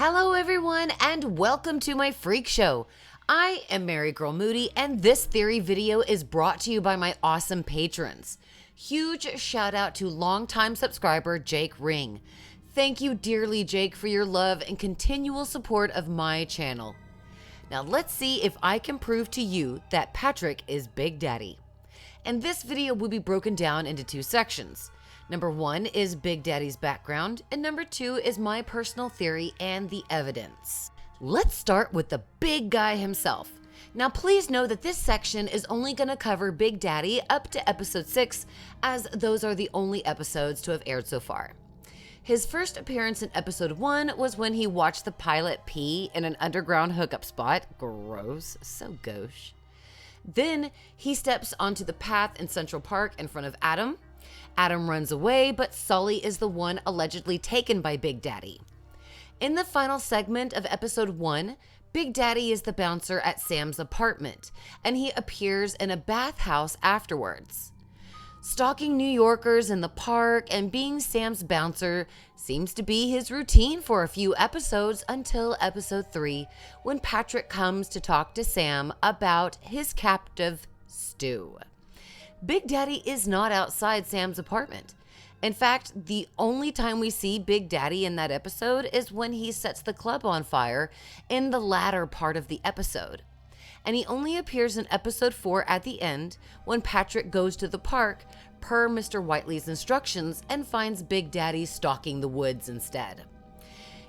Hello everyone and welcome to my freak show. I am Mary Girl Moody and this theory video is brought to you by my awesome patrons. Huge shout out to longtime subscriber Jake Ring. Thank you dearly Jake for your love and continual support of my channel. Now let's see if I can prove to you that Patrick is Big Daddy. And this video will be broken down into two sections. Number 1 is Big Daddy's background, and number 2 is my personal theory and the evidence. Let's start with the big guy himself. Now please know that this section is only going to cover Big Daddy up to episode 6, as those are the only episodes to have aired so far. His first appearance in episode 1 was when he watched the pilot pee in an underground hookup spot. Gross, so gauche. Then he steps onto the path in Central Park in front of Adam. Adam runs away, but Sully is the one allegedly taken by Big Daddy. In the final segment of episode 1, Big Daddy is the bouncer at Sam's apartment, and he appears in a bathhouse afterwards. Stalking New Yorkers in the park and being Sam's bouncer seems to be his routine for a few episodes until episode 3, when Patrick comes to talk to Sam about his captive, Stu. Big Daddy is not outside Sam's apartment. In fact, the only time we see Big Daddy in that episode is when he sets the club on fire in the latter part of the episode. And he only appears in episode 4 at the end when Patrick goes to the park per Mr. Whiteley's instructions and finds Big Daddy stalking the woods instead.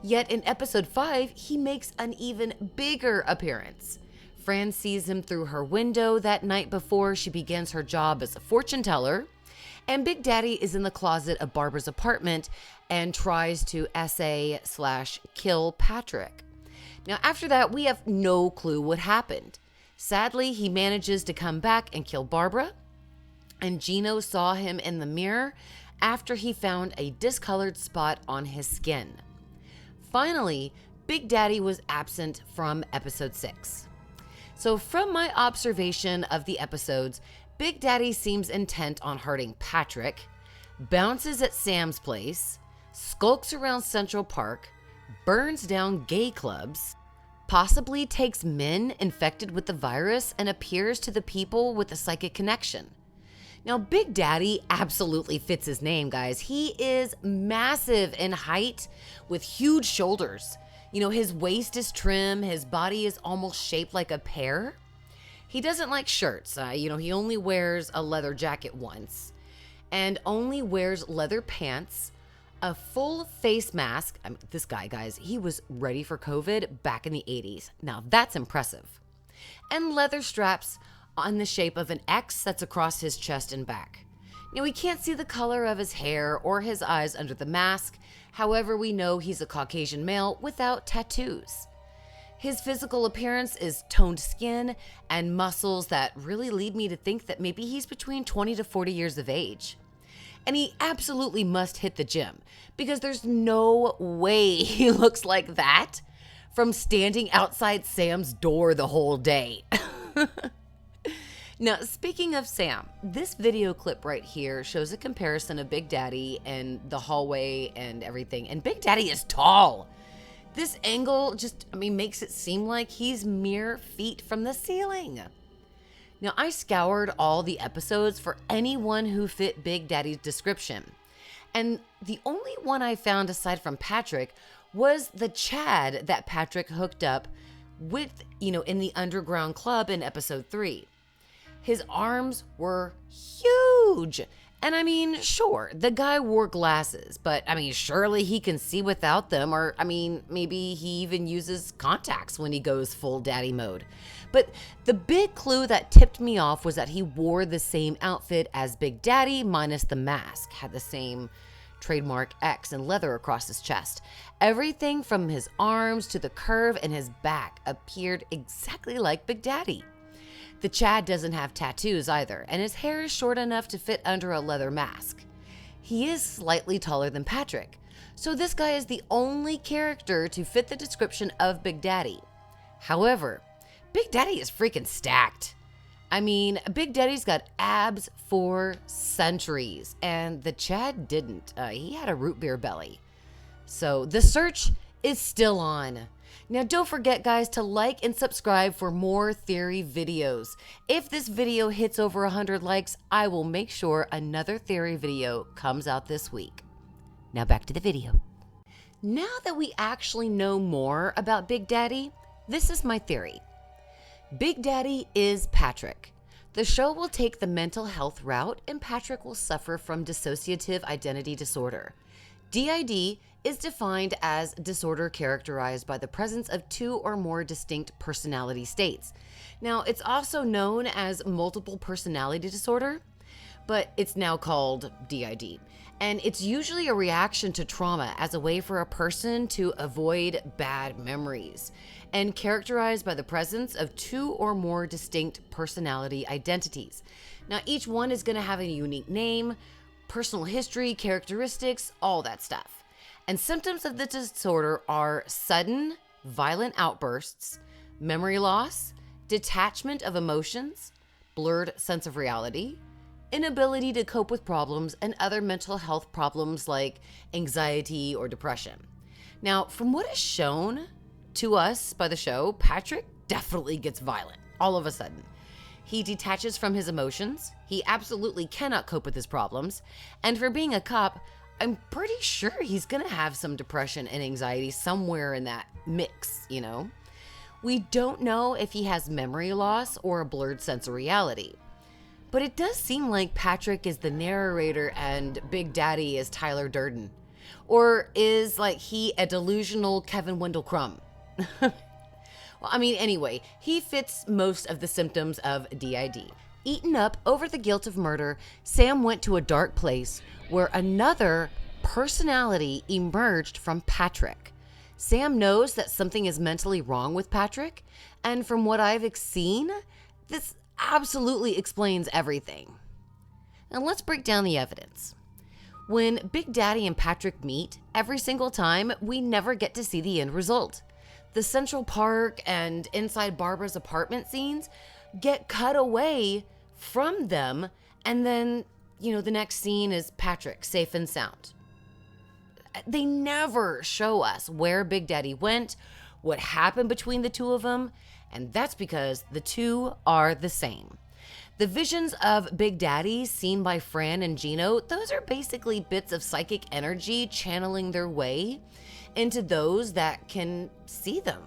Yet in episode 5, he makes an even bigger appearance. Fran sees him through her window that night before she begins her job as a fortune teller, and Big Daddy is in the closet of Barbara's apartment and tries to kill Patrick. Now after that, we have no clue what happened. Sadly, he manages to come back and kill Barbara, and Gino saw him in the mirror after he found a discolored spot on his skin. Finally, Big Daddy was absent from episode 6. So from my observation of the episodes, Big Daddy seems intent on hurting Patrick, bounces at Sam's place, skulks around Central Park, burns down gay clubs, possibly takes men infected with the virus and appears to the people with a psychic connection. Now, Big Daddy absolutely fits his name, guys. He is massive in height with huge shoulders. You know, his waist is trim, his body is almost shaped like a pear. He doesn't like shirts. He only wears a leather jacket once and only wears leather pants, a full face mask. This guy, guys, he was ready for COVID back in the 80s. Now that's impressive. And leather straps on the shape of an X that's across his chest and back. Now, we can't see the color of his hair or his eyes under the mask. However, we know he's a Caucasian male without tattoos. His physical appearance is toned skin and muscles that really lead me to think that maybe he's between 20 to 40 years of age. And he absolutely must hit the gym because there's no way he looks like that from standing outside Sam's door the whole day. Now, speaking of Sam, this video clip right here shows a comparison of Big Daddy and the hallway and everything. And Big Daddy is tall. This angle just, makes it seem like he's mere feet from the ceiling. Now, I scoured all the episodes for anyone who fit Big Daddy's description. And the only one I found aside from Patrick was the Chad that Patrick hooked up with, in the underground club in episode 3. His arms were huge. And sure, the guy wore glasses, but surely he can see without them, or maybe he even uses contacts when he goes full daddy mode. But the big clue that tipped me off was that he wore the same outfit as Big Daddy minus the mask, had the same trademark X and leather across his chest. Everything from his arms to the curve in his back appeared exactly like Big Daddy. The Chad doesn't have tattoos either, and his hair is short enough to fit under a leather mask. He is slightly taller than Patrick, so this guy is the only character to fit the description of Big Daddy. However, Big Daddy is freaking stacked. Big Daddy's got abs for centuries, and the Chad didn't. He had a root beer belly. So the search is still on. Now, don't forget, guys, to like and subscribe for more theory videos. If this video hits over 100 likes, I will make sure another theory video comes out this week. Now back to the video. Now that we actually know more about Big Daddy, this is my theory. Big Daddy is Patrick. The show will take the mental health route, and Patrick will suffer from dissociative identity disorder. DID is defined as disorder characterized by the presence of two or more distinct personality states. Now, it's also known as multiple personality disorder, but it's now called DID. And it's usually a reaction to trauma as a way for a person to avoid bad memories, and characterized by the presence of two or more distinct personality identities. Now, each one is going to have a unique name, personal history, characteristics, all that stuff. And symptoms of the disorder are sudden, violent outbursts, memory loss, detachment of emotions, blurred sense of reality, inability to cope with problems, and other mental health problems like anxiety or depression. Now, from what is shown to us by the show, Patrick definitely gets violent all of a sudden. He detaches from his emotions. He absolutely cannot cope with his problems. And for being a cop, I'm pretty sure he's gonna have some depression and anxiety somewhere in that mix, you know? We don't know if he has memory loss or a blurred sense of reality. But it does seem like Patrick is the narrator and Big Daddy is Tyler Durden. Or is like he a delusional Kevin Wendell Crumb? Well, I mean, anyway, he fits most of the symptoms of DID. Eaten up over the guilt of murder, Sam went to a dark place where another personality emerged from Patrick. Sam knows that something is mentally wrong with Patrick, and from what I've seen, this absolutely explains everything. Now let's break down the evidence. When Big Daddy and Patrick meet, every single time, we never get to see the end result. The Central Park and inside Barbara's apartment scenes get cut away from them, and then, the next scene is Patrick safe and sound. They never show us where Big Daddy went, what happened between the two of them, and that's because the two are the same. The visions of Big Daddy seen by Fran and Gino, those are basically bits of psychic energy channeling their way into those that can see them.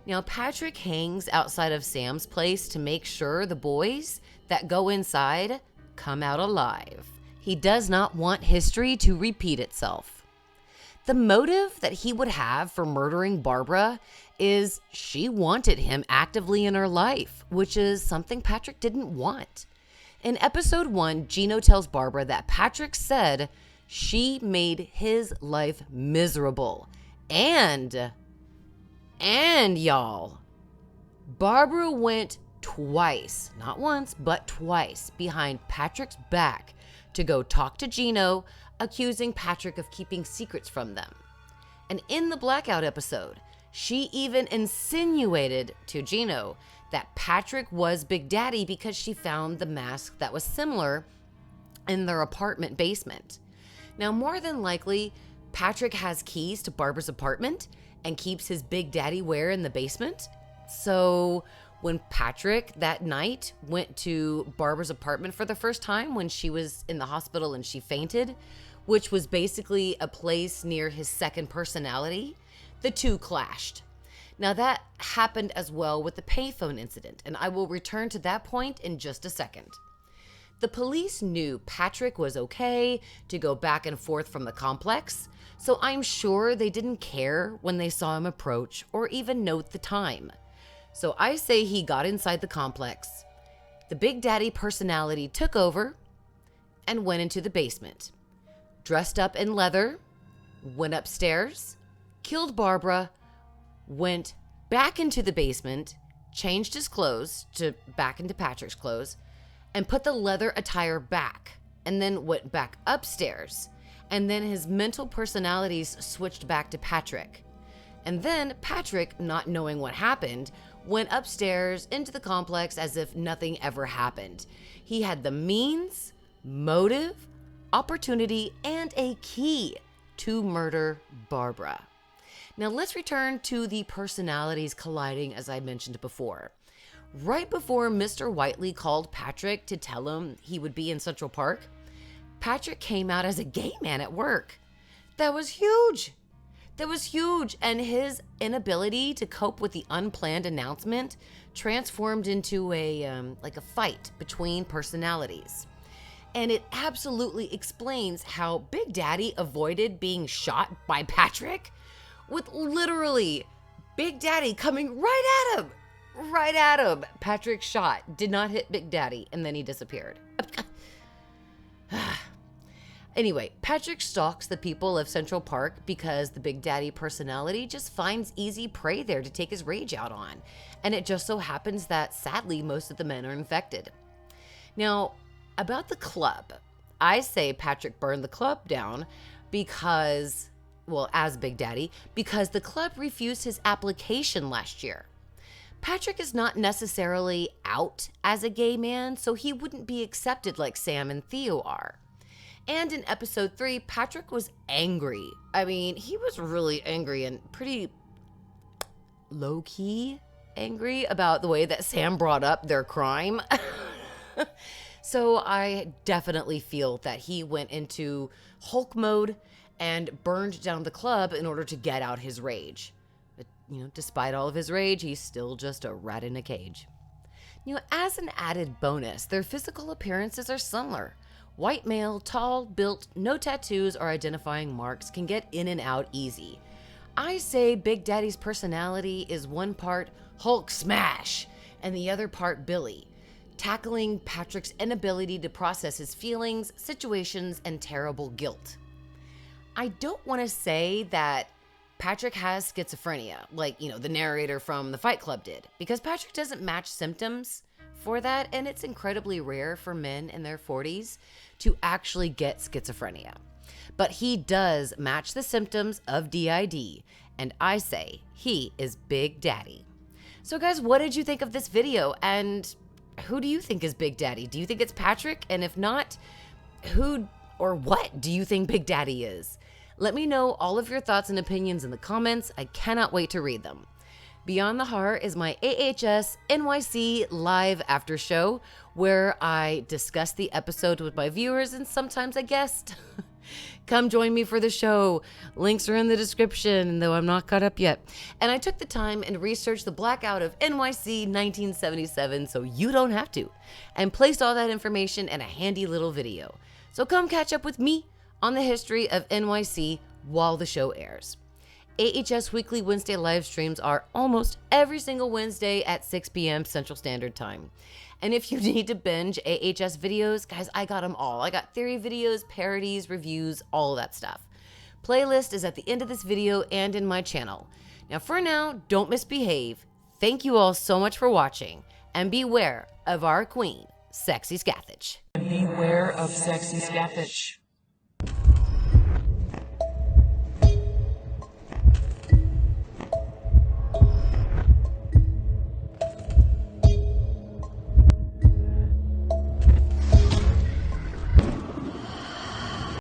Now, Patrick hangs outside of Sam's place to make sure the boys that go inside come out alive. He does not want history to repeat itself. The motive that he would have for murdering Barbara is she wanted him actively in her life, which is something Patrick didn't want. In episode 1, Gino tells Barbara that Patrick said she made his life miserable. And y'all, Barbara went twice, not once, but twice, behind Patrick's back to go talk to Gino, accusing Patrick of keeping secrets from them. And in the Blackout episode, she even insinuated to Gino that Patrick was Big Daddy because she found the mask that was similar in their apartment basement. Now, more than likely, Patrick has keys to Barbara's apartment and keeps his Big Daddy wear in the basement. So when Patrick that night went to Barbara's apartment for the first time when she was in the hospital and she fainted, which was basically a place near his second personality, the two clashed. Now that happened as well with the payphone incident, and I will return to that point in just a second. The police knew Patrick was okay to go back and forth from the complex, so I'm sure they didn't care when they saw him approach or even note the time. So I say he got inside the complex. The Big Daddy personality took over and went into the basement. Dressed up in leather, went upstairs, killed Barbara, went back into the basement, changed his clothes to back into Patrick's clothes, and put the leather attire back, and then went back upstairs. And then his mental personalities switched back to Patrick. And then Patrick, not knowing what happened, went upstairs into the complex as if nothing ever happened. He had the means, motive, opportunity, and a key to murder Barbara. Now let's return to the personalities colliding as I mentioned before. Right before Mr. Whiteley called Patrick to tell him he would be in Central Park, Patrick came out as a gay man at work. That was huge. That was huge, and his inability to cope with the unplanned announcement transformed into a fight between personalities. And it absolutely explains how Big Daddy avoided being shot by Patrick, with literally Big Daddy coming right at him. Right at him. Patrick's shot did not hit Big Daddy, and then he disappeared. Anyway, Patrick stalks the people of Central Park because the Big Daddy personality just finds easy prey there to take his rage out on. And it just so happens that, sadly, most of the men are infected. Now, about the club, I say Patrick burned the club down because, well, as Big Daddy, because the club refused his application last year. Patrick is not necessarily out as a gay man, so he wouldn't be accepted like Sam and Theo are. And in episode 3, Patrick was angry. I mean, he was really angry and pretty low-key angry about the way that Sam brought up their crime. So I definitely feel that he went into Hulk mode and burned down the club in order to get out his rage. But, despite all of his rage, he's still just a rat in a cage. As an added bonus, their physical appearances are similar. White male, tall, built, no tattoos or identifying marks, can get in and out easy. I say Big Daddy's personality is one part Hulk smash and the other part Billy, tackling Patrick's inability to process his feelings, situations, and terrible guilt. I don't want to say that Patrick has schizophrenia, like, the narrator from the Fight Club did, because Patrick doesn't match symptoms for that, and it's incredibly rare for men in their 40s to actually get schizophrenia. But he does match the symptoms of DID, and I say he is Big Daddy. So guys, what did you think of this video, and who do you think is Big Daddy? Do you think it's Patrick? And if not, who or what do you think Big Daddy is? Let me know all of your thoughts and opinions in the comments. I cannot wait to read them. Beyond the Heart is my AHS NYC live after show where I discuss the episode with my viewers and sometimes a guest. Come join me for the show. Links are in the description, though I'm not caught up yet. And I took the time and researched the blackout of NYC 1977 so you don't have to, and placed all that information in a handy little video. So come catch up with me on the history of NYC while the show airs. AHS Weekly Wednesday live streams are almost every single Wednesday at 6 p.m. Central Standard Time. And if you need to binge AHS videos, guys, I got them all. I got theory videos, parodies, reviews, all of that stuff. Playlist is at the end of this video and in my channel. Now, for now, don't misbehave. Thank you all so much for watching, and beware of our queen, Sexy Scathach. Beware of Sexy Scathach.